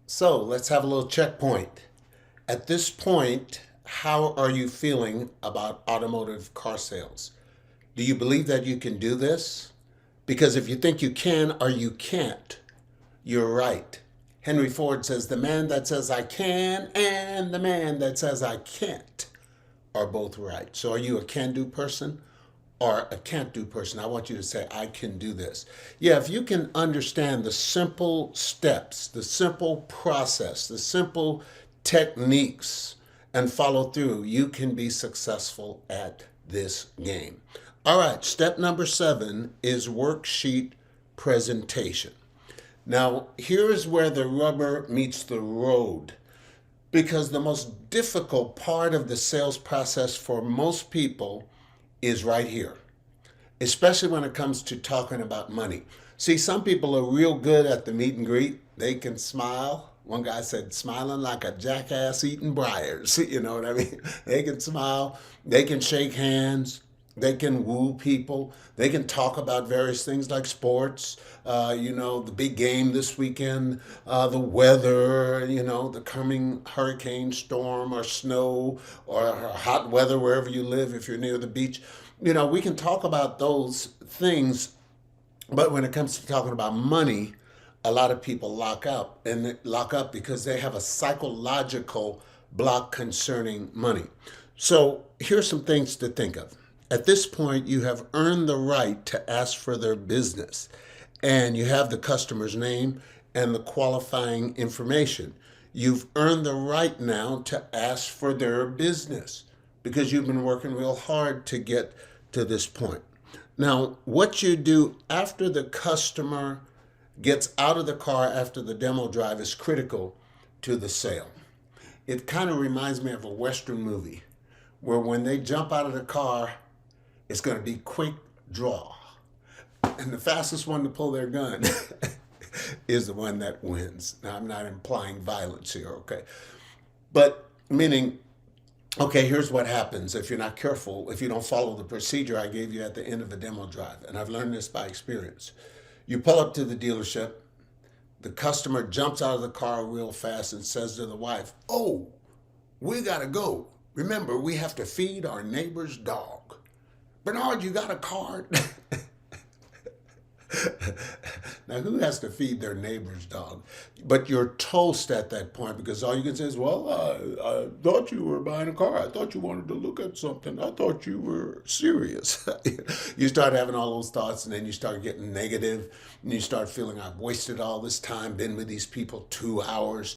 So let's have a little checkpoint. At this point, how are you feeling about automotive car sales? Do you believe that you can do this? Because if you think you can or you can't, you're right. Henry Ford says the man that says I can and the man that says I can't are both right. So are you a can do person or a can't do person? I want you to say, I can do this. Yeah, if you can understand the simple steps, the simple process, the simple techniques, and follow through, you can be successful at this game. All right, step number 7 is worksheet presentation. Now, here's where the rubber meets the road because the most difficult part of the sales process for most people is right here, especially when it comes to talking about money. See, some people are real good at the meet and greet. They can smile. One guy said, smiling like a jackass eating briars. You know what I mean? They can smile. They can shake hands. They can woo people. They can talk about various things like sports, the big game this weekend, the weather, the coming hurricane, storm, or snow, or hot weather wherever you live if you're near the beach. We can talk about those things, but when it comes to talking about money, a lot of people lock up because they have a psychological block concerning money. So here's some things to think of. At this point, you have earned the right to ask for their business, and you have the customer's name and the qualifying information. You've earned the right now to ask for their business because you've been working real hard to get to this point. Now, what you do after the customer gets out of the car after the demo drive is critical to the sale. It kind of reminds me of a Western movie where when they jump out of the car, it's going to be quick draw. And the fastest one to pull their gun is the one that wins. Now, I'm not implying violence here, okay? But meaning, okay, here's what happens if you're not careful, if you don't follow the procedure I gave you at the end of the demo drive. And I've learned this by experience. You pull up to the dealership, the customer jumps out of the car real fast and says to the wife, "Oh, we gotta go. Remember, we have to feed our neighbor's dog. Bernard, you got a card?" Now, who has to feed their neighbor's dog? But you're toast at that point because all you can say is, well, I thought you were buying a car. I thought you wanted to look at something. I thought you were serious. You start having all those thoughts and then you start getting negative and you start feeling I've wasted all this time, been with these people 2 hours